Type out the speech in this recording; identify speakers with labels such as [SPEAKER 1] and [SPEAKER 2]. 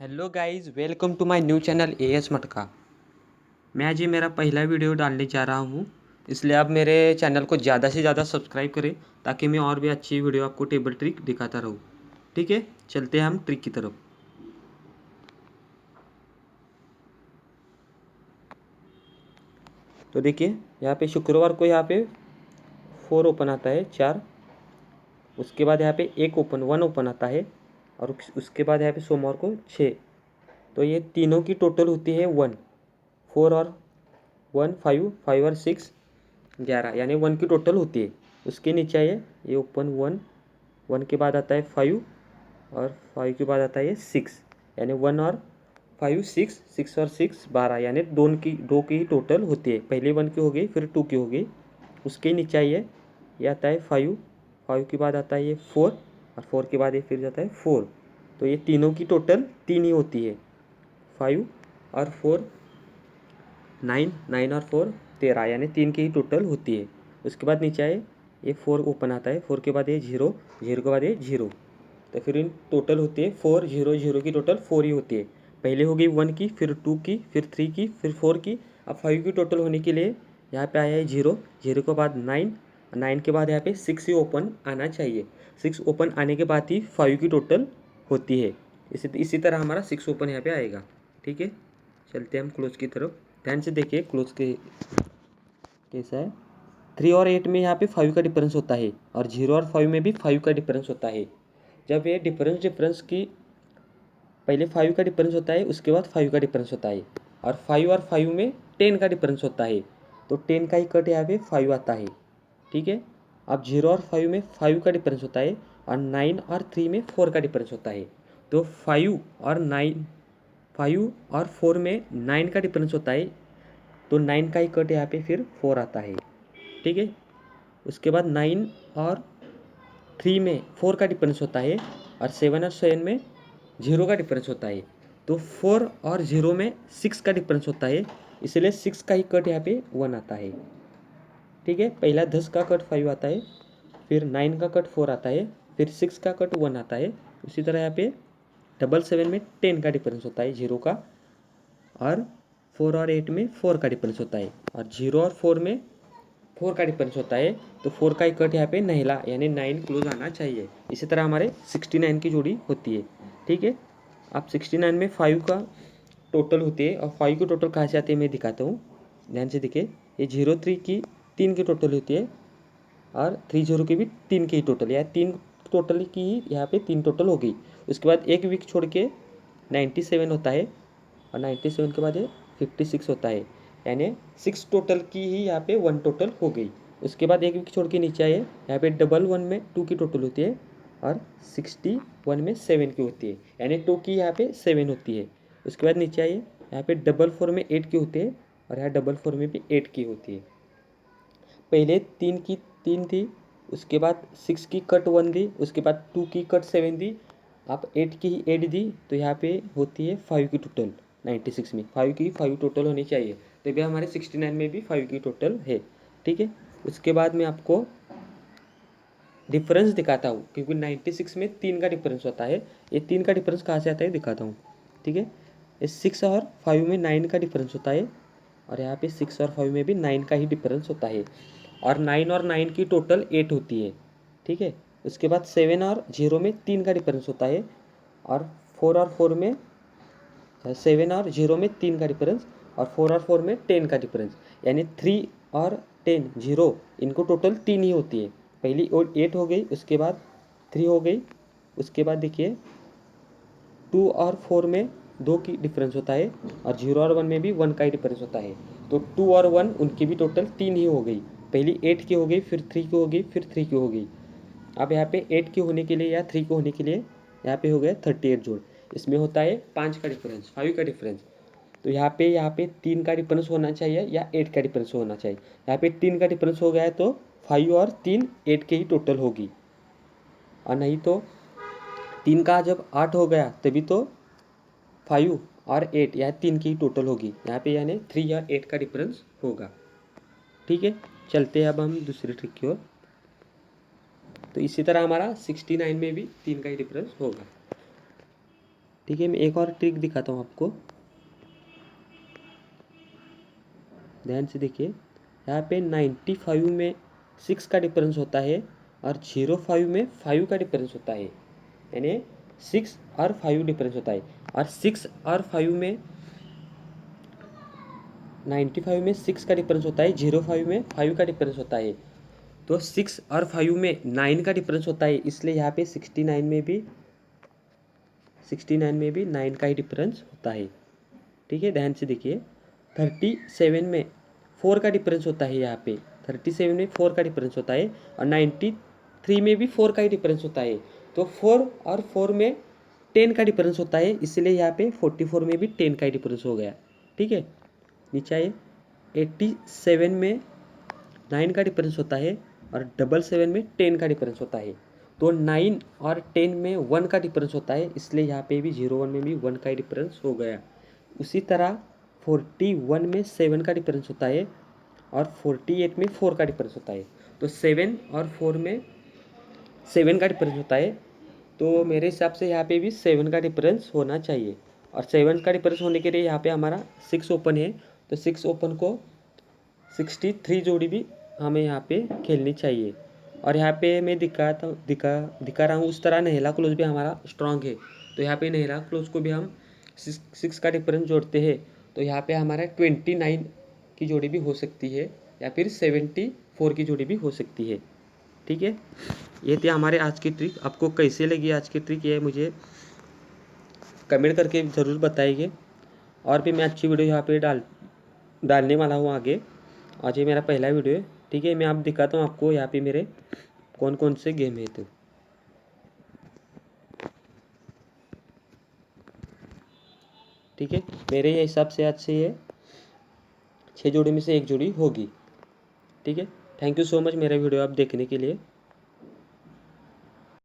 [SPEAKER 1] Hello guys, welcome to my new channel A S Matka. मैं आज ये मेरा पहला वीडियो डालने जा रहा हूँ, इसलिए आप मेरे चैनल को ज़्यादा से ज़्यादा सब्सक्राइब करें ताकि मैं और भी अच्छी वीडियो आपको टेबल ट्रिक दिखाता रहूँ। ठीक है, चलते हैं हम ट्रिक की तरफ। तो देखिए, यहाँ पे शुक्रवार को यहाँ पे 4 ओपन आता है, 4। उसके बाद यहाँ पे 1 ओपन आता है और उसके बाद यहाँ पे सोमवार को 6। तो ये तीनों की टोटल होती है 1, 4 और 1, 5, 5 और 6, 11, यानी 1 की टोटल होती है। उसके नीचे है ये ओपन 1, 1 के बाद आता है 5 और 5 के बाद आता है ये 6, यानी 1 और 5, 6, 6 और 6, 12, यानी दो की टोटल होती है। पहले 1 की हो गई, फिर 2 की हो गई। उसके नीचे ये आता है 5, 5 के बाद आता है ये 4 और 4 के बाद ये फिर जाता है 4। तो ये तीनों की टोटल 3 ही होती है, 5 और 4, 9, 9 और 4, 13, यानी 3 की ही टोटल होती है। उसके बाद नीचे ये 4 ओपन आता है, 4 के बाद ये 0, 0 के बाद ये 0। तो फिर इन टोटल होती है 4, 0, 0 की टोटल 4 ही होती है। पहले हो गई 1 की, फिर 2 की, फिर 3 की, फिर 4 की। अब 5 की टोटल होने के लिए यहाँ पे आया है 0, 0 के बाद 9, 9 के बाद यहाँ पे 6 ही ओपन आना चाहिए। 6 ओपन आने के बाद ही 5 की टोटल होती है। इसी तरह हमारा 6 ओपन यहाँ पे आएगा। ठीक है, चलते हैं हम क्लोज की तरफ। ध्यान से देखिए क्लोज के कैसा है। 3 और 8 में यहाँ पे 5 का डिफरेंस होता है और 0 और 5 में भी 5 का डिफरेंस होता है। जब ये डिफरेंस की पहले 5 का डिफरेंस होता है, उसके बाद 5 का डिफरेंस होता है और 5 और 5 में 10 का डिफरेंस होता है। तो 10 का ही कट यहाँ पे 5 आता है। ठीक है, अब 0 और 5 में 5 का डिफरेंस होता है और 9 और 3 में 4 का डिफरेंस होता है। तो 5 और 4 में 9 का डिफरेंस होता है, तो 9 का ही कट यहाँ पे फिर 4 आता है। ठीक है, उसके बाद 9 और 3 में 4 का डिफरेंस होता है और 7 और 7 में 0 का डिफरेंस होता है। तो 4 और 0 में 6 का डिफरेंस होता है, इसलिए 6 का ही कट यहाँ पे 1 आता है। ठीक है, पहला 10 का कट 5 आता है, फिर 9 का कट 4 आता है, फिर 6 का कट 1 आता है। उसी तरह यहाँ पे 7 में 10 का डिफरेंस होता है 0 का, और 4 और 8 में 4 का डिफरेंस होता है और 0 और 4 में 4 का डिफरेंस होता है। तो 4 का कट यहाँ पे नहिला, यानी 9 क्लोज आना चाहिए। इसी तरह हमारे 69 की जोड़ी होती है। ठीक है, अब 69 में 5 का टोटल होती है और 5 की टोटल कहाँ से आती है मैं दिखाता हूँ। ध्यान से देखिए, ये 03 की 3 की टोटल होती है और 30 की भी 3 की ही टोटल, या 3 टोटल की ही यहाँ पे 3 टोटल हो गई। उसके बाद एक वीक छोड़ के 97 होता है और 97 के बाद ये 56 होता है, यानी 6 टोटल की ही यहाँ पे 1 टोटल हो गई। उसके बाद एक वीक छोड़ के नीचे आए, यहाँ पे 11 में 2 की टोटल होती है और 61 में 7 की होती है, यानी 2 की यहाँ पे 7 होती है। उसके बाद नीचे आइए, यहाँ पे 44 में 8 की होती है और यहाँ 44 में भी 8 की होती है। पहले 3 की 3 थी, उसके बाद 6 की कट 1 दी, उसके बाद 2 की कट 7 दी, आप 8 की ही 8 दी, तो यहाँ पे होती है 5 की टोटल। 96 में 5 की 5 टोटल होनी चाहिए, तो भी हमारे 69 में भी 5 की टोटल है। ठीक है, उसके बाद मैं आपको डिफरेंस दिखाता हूँ, क्योंकि 96 में 3 का डिफरेंस होता है। ये 3 का डिफरेंस कहाँ से आता है दिखाता हूँ। ठीक है, ये 6 और 5 में 9 का डिफरेंस होता है और यहाँ पे 6 और 5 में भी 9 का ही डिफरेंस होता है और 9 और 9 की टोटल 8 होती है। ठीक है, उसके बाद 7 और 0 में 3 का डिफरेंस होता है और 4 और 4 में 7 और 0 में 3 का डिफरेंस और 4 और 4 में 10 का डिफरेंस, यानी 3 और 10, 0, इनको टोटल 3 ही होती है। पहली 8 हो गई, उसके बाद 3 हो गई, उसके बाद देखिए 2 और 4 में 2 की डिफरेंस होता है और 0 और 1 में भी 1 का ही डिफरेंस होता है। तो 2 और 1 उनकी भी टोटल 3 ही हो गई। पहली 8 की हो गई, फिर 3 की हो गई, फिर 3 की हो गई। अब यहाँ पे 8 की होने के लिए या 3 की होने के लिए यहाँ पे हो गया 38 जोड़। इसमें होता है 5 का डिफरेंस, 5 का डिफरेंस। तो यहाँ पे 3 का डिफरेंस होना चाहिए या 8 का डिफरेंस होना चाहिए। यहाँ पे 3 का डिफरेंस हो गया है, तो 5 और 3 8 के ही टोटल होगी, और नहीं तो 3 का जब 8 हो गया तभी तो 5 और 8 या 3 की टोटल होगी। यहाँ पे यानी 3 या 8 का डिफरेंस होगा। ठीक है, चलते हैं अब हम दूसरी ट्रिक की ओर। तो इसी तरह हमारा 69 में भी 3 का ही डिफरेंस होगा। ठीक है, मैं एक और ट्रिक दिखाता हूँ आपको, ध्यान से देखिए। यहाँ पे 95 में 6 का डिफरेंस होता है और 05 में 5 का डिफरेंस होता है, यानी 6 और 5 डिफरेंस होता है। और 6 और 5 में 95 में 6 का डिफरेंस होता है, 05 में 5 का डिफरेंस होता है। तो 6 और 5 में 9 का डिफरेंस होता है, इसलिए यहाँ पे 69 में भी 9 का ही डिफरेंस होता है। ठीक है, ध्यान से देखिए। 37 में 4 का डिफरेंस होता है, यहाँ पे 37 में 4 का डिफरेंस होता है और 93 में भी 4 का ही डिफरेंस होता है। तो 4 और 4 में 10 का डिफरेंस होता है, इसलिए यहाँ पे 44 में भी 10 का ही डिफरेंस हो गया। ठीक है, नीचे आइए। 87 में 9 का डिफरेंस होता है और 77 में 10 का डिफरेंस होता है। तो 9 और 10 में 1 का डिफरेंस होता है, इसलिए यहाँ पे भी 01 में भी 1 का ही डिफरेंस हो गया। उसी तरह 41 में 7 का डिफरेंस होता है और 48 में 4 का डिफरेंस होता है। तो 7 और 4 में 7 का डिफरेंस होता है, तो मेरे हिसाब से यहाँ पे भी 7 का डिफरेंस होना चाहिए। और 7 का डिफरेंस होने के लिए यहाँ पे हमारा 6 ओपन है, तो 6 ओपन को 63 जोड़ी भी हमें यहाँ पे खेलनी चाहिए। और यहाँ पे मैं दिखा रहा हूँ, उस तरह नहेला क्लोज भी हमारा स्ट्रांग है। तो यहाँ पे नहेला क्लोज को भी हम 6 का डिफरेंस जोड़ते हैं, तो यहाँ पे हमारा 29 की जोड़ी भी हो सकती है या फिर 74 की जोड़ी भी हो सकती है। ठीक है, ये थी हमारे आज की ट्रिक। आपको कैसे लगी आज की ट्रिक, ये मुझे कमेंट करके ज़रूर बताइए। और भी मैं अच्छी वीडियो यहाँ पे डालने वाला हूँ आगे। आज ये मेरा पहला वीडियो है। ठीक है, मैं आप दिखाता हूँ आपको यहाँ पे मेरे कौन कौन से गेम है। तो ठीक है, मेरे हिसाब से आज से ये 6 जोड़ी में से 1 जोड़ी होगी। ठीक है, थैंक यू सो मच मेरा वीडियो आप देखने के लिए।